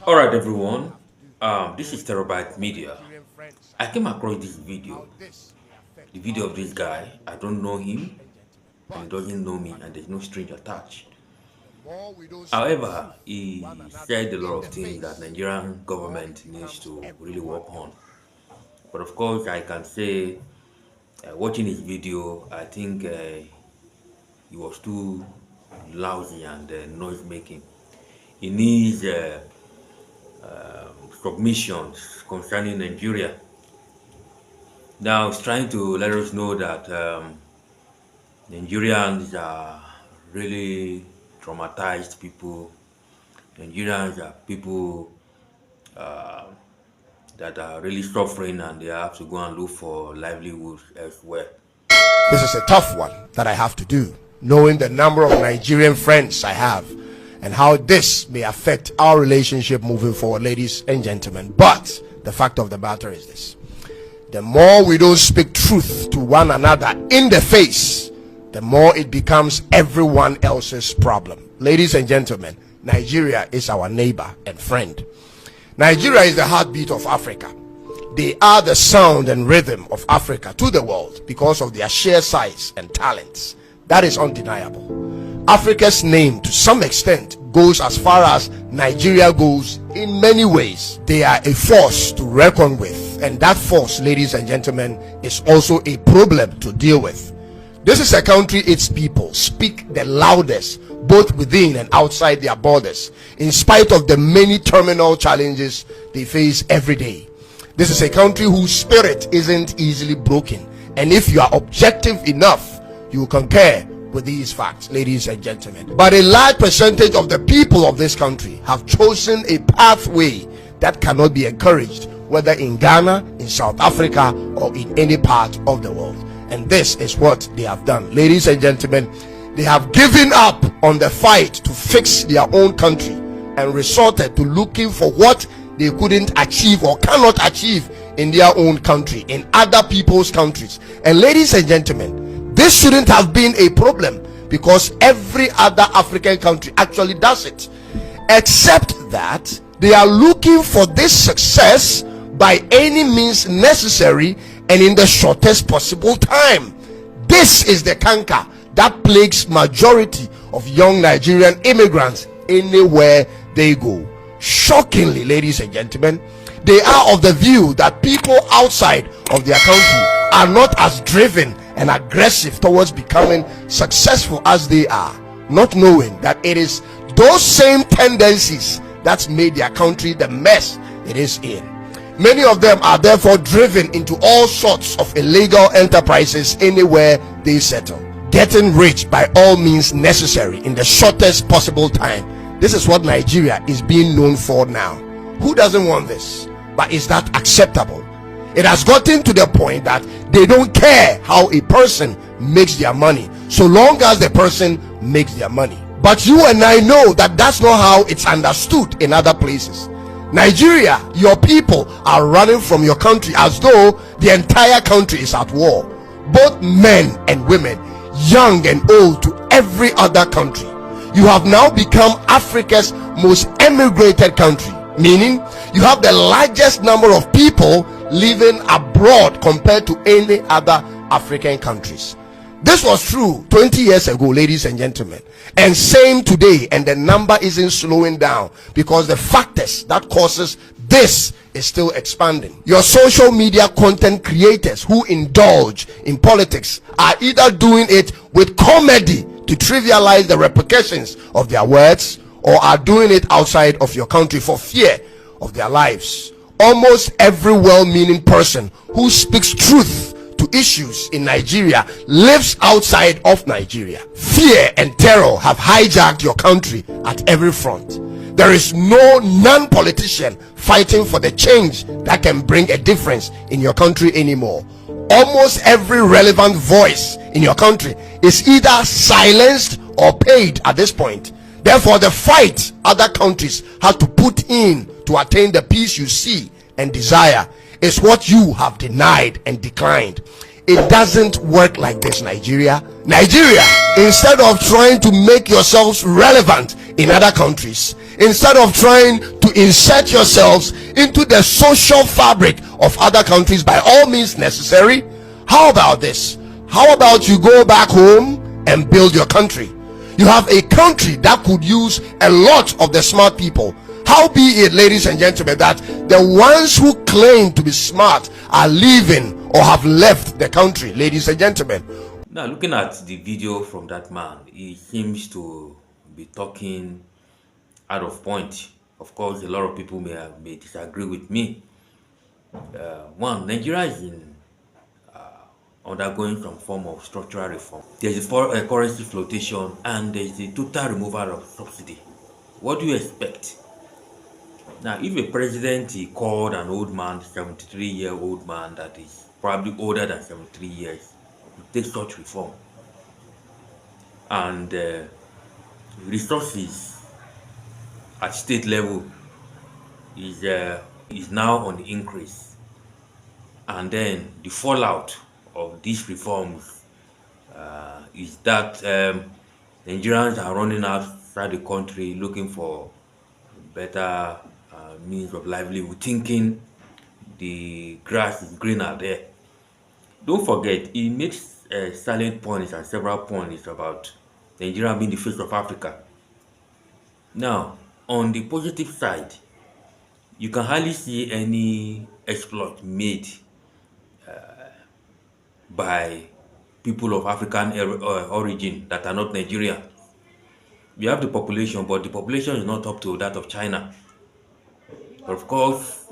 Alright everyone, this is Terabyte Media. I came across this video, the video of this guy. I don't know him and he doesn't know me and there's no string attached. However, he said a lot of things that Nigerian government needs to really work on. But of course, I can say, watching his video, I think he was too lousy and noise making. He needs submissions concerning Nigeria. Now it's trying to let us know that Nigerians are really traumatized people. Nigerians are people uh, that are really suffering and they have to go and look for livelihoods elsewhere. This is a tough one that I have to do, knowing the number of Nigerian friends I have and how this may affect our relationship moving forward, ladies and gentlemen. But the fact of the matter is this: the more we don't speak truth to one another in the face, the more it becomes everyone else's problem. Ladies and gentlemen, Nigeria is our neighbor and friend. Nigeria is the heartbeat of Africa. They are the sound and rhythm of Africa to the world because of their sheer size and talents. That is undeniable. Africa's name, to some extent, goes as far as Nigeria goes in many ways. They are a force to reckon with, and that force, ladies and gentlemen, is also a problem to deal with. This is a country its people speak the loudest, both within and outside their borders, in spite of the many terminal challenges they face every day. This is a country whose spirit isn't easily broken, and if you are objective enough, you will concur with these facts, ladies and gentlemen. But a large percentage of the people of this country have chosen a pathway that cannot be encouraged, whether in Ghana, in South Africa, or in any part of the world. And this is what they have done, ladies and gentlemen. They have given up on the fight to fix their own country and resorted to looking for what they couldn't achieve or cannot achieve in their own country, in other people's countries. And ladies and gentlemen, this shouldn't have been a problem because every other African country actually does it, except that they are looking for this success by any means necessary and in the shortest possible time. This is the canker that plagues majority of young Nigerian immigrants anywhere they go. Shockingly, ladies and gentlemen, they are of the view that people outside of their country are not as driven and aggressive towards becoming successful as they are, not knowing that it is those same tendencies that's made their country the mess it is in. Many of them are therefore driven into all sorts of illegal enterprises anywhere they settle, getting rich by all means necessary in the shortest possible time. This is what Nigeria is being known for now. Who doesn't want this? But is that acceptable? It has gotten to the point that they don't care how a person makes their money, so long as the person makes their money. But you and I know that that's not how it's understood in other places. Nigeria, your people are running from your country as though the entire country is at war. Both men and women, young and old, to every other country. You have now become Africa's most emigrated country, meaning you have the largest number of people living abroad compared to any other African countries. This was true 20 years ago, ladies and gentlemen, and same today, and the number isn't slowing down because the factors that causes this is still expanding. Your social media content creators who indulge in politics are either doing it with comedy to trivialize the repercussions of their words, or are doing it outside of your country for fear of their lives. Almost every well-meaning person who speaks truth to issues in Nigeria lives outside of Nigeria. Fear and terror have hijacked your country at every front. There is no non-politician fighting for the change that can bring a difference in your country anymore. Almost every relevant voice in your country is either silenced or paid at this point. Therefore, the fight other countries have to put in to attain the peace you see and desire is what you have denied and declined. It doesn't work like this, Nigeria. Instead of trying to make yourselves relevant in other countries, instead of trying to insert yourselves into the social fabric of other countries by all means necessary. How about this? How about you go back home and build your country? You have a country that could use a lot of the smart people. How be it, ladies and gentlemen, that the ones who claim to be smart are leaving or have left the country, ladies and gentlemen. Now, looking at the video from that man, he seems to be talking out of point. Of course, a lot of people may disagree with me. One, Nigeria is undergoing some form of structural reform. There's a currency flotation and there's a total removal of subsidy. What do you expect? Now, if a president he called an old man, 73-year-old man that is probably older than 73 years, to take such reform, and resources at state level is now on the increase, and then the fallout of these reforms is that Nigerians are running outside the country looking for better means of livelihood, thinking the grass is greener there. Don't forget, he makes salient points and several points about Nigeria being the face of Africa. Now, on the positive side, you can hardly see any exploit made by people of African origin that are not Nigerian. We have the population, but the population is not up to that of China. But of course,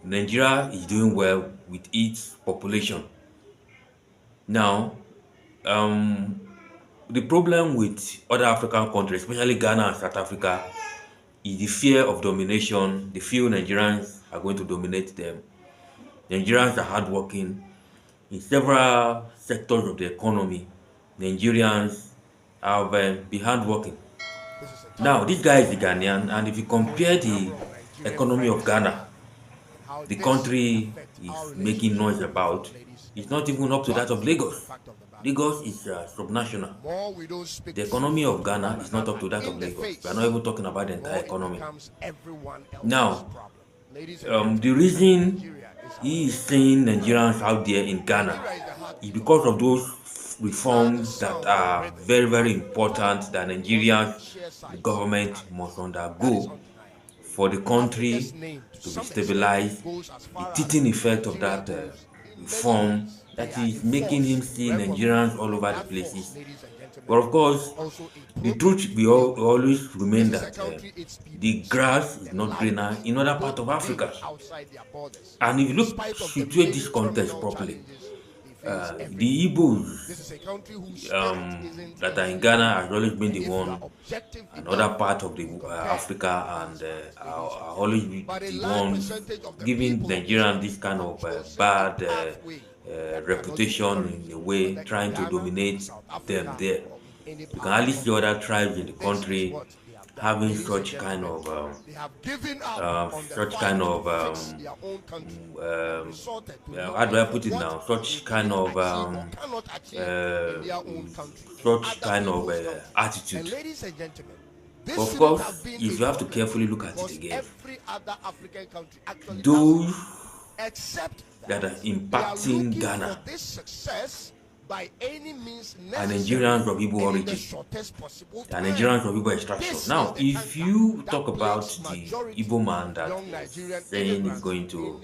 Nigeria is doing well with its population. Now, the problem with other African countries, especially Ghana and South Africa, is the fear of domination. They feel Nigerians are going to dominate them. Nigerians are hardworking. In several sectors of the economy, Nigerians have been hardworking. Now, this guy is the Ghanaian, and if you compare the economy of Ghana, the country is making noise about, it's not even up to that of Lagos. Lagos is subnational. The economy of Ghana is not up to that of Lagos. We are not even talking about the entire economy. Now, the reason he is saying Nigerians out there in Ghana is because of those reforms that are very, very important that Nigerians, the government must undergo for the country to be stabilized. The teething effect of that reform that is making him see Nigerians all over the places. But of course, the truth will always remain that the grass is not greener in other parts of Africa. And if you situate this context properly, the Igbos that are in Ghana has always been the one, and other part of the Africa, and are always the ones giving Nigerians this kind of bad reputation in a way, trying to dominate them there. You can hardly see other tribes in the country having such kind of how do I put it now? Such kind of attitude. Of course, if you have to carefully look at it again, those that are impacting Ghana are Nigerians of Igbo origin, are Nigerians of Igbo extraction. Now, if you talk about the Igbo man that is saying he's going to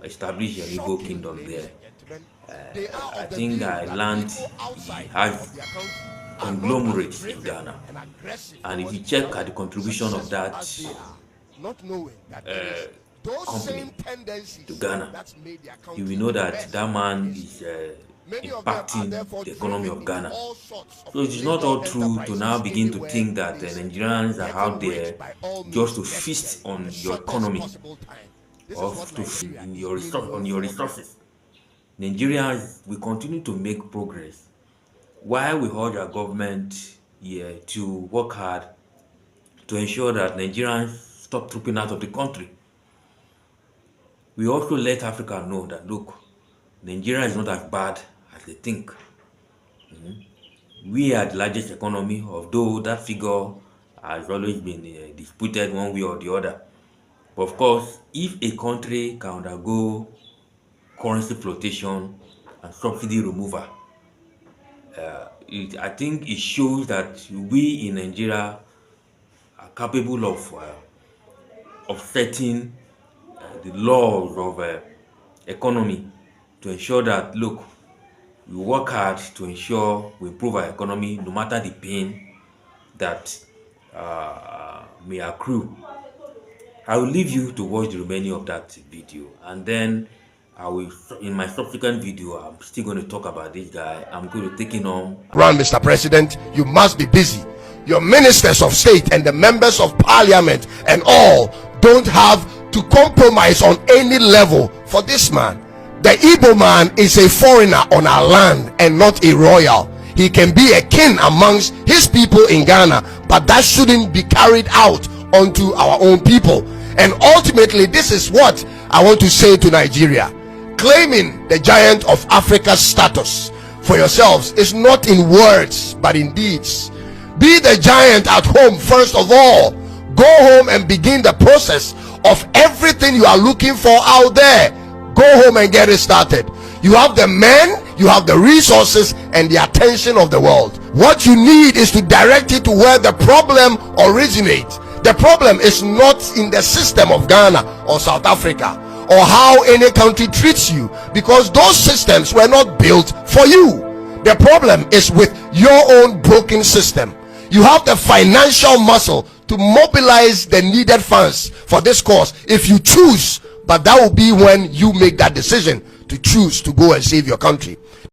establish an Igbo kingdom there, I think I learned he has conglomerates in Ghana. And if you check at the contribution of that company to Ghana, you will know that that man is impacting the economy of Ghana. So it is not all true to now begin to think that Nigerians are out there just to feast on your economy or to feast on your resources. Nigerians will continue to make progress while we urge our government here to work hard to ensure that Nigerians stop trooping out of the country. We also let Africa know that, look, Nigeria is not as bad as they think. We are the largest economy, although that figure has always been disputed one way or the other. But of course, if a country can undergo currency flotation and subsidy removal, I think it shows that we in Nigeria are capable of setting the laws of economy to ensure that, look, we work hard to ensure we improve our economy no matter the pain that may accrue. I will leave you to watch the remaining of that video, and then I will, in my subsequent video, I'm still going to talk about this guy. I'm going to take him on. Run, Mr. President, you must be busy. Your ministers of state and the members of parliament and all don't have to compromise on any level for this man. The Igbo man is a foreigner on our land and not a royal. He can be a king amongst his people in Ghana, but that shouldn't be carried out onto our own people. And ultimately, this is what I want to say to Nigeria. Claiming the giant of Africa status for yourselves is not in words but in deeds. Be the giant at home first of all. Go home and begin the process of everything you are looking for out there. Go home and get it started. You have the men, you have the resources and the attention of the world. What you need is to direct it to where the problem originates. The problem is not in the system of Ghana or South Africa or how any country treats you, because those systems were not built for you. The problem is with your own broken system. You have the financial muscle to mobilize the needed funds for this cause if you choose, but that will be when you make that decision to choose to go and save your country.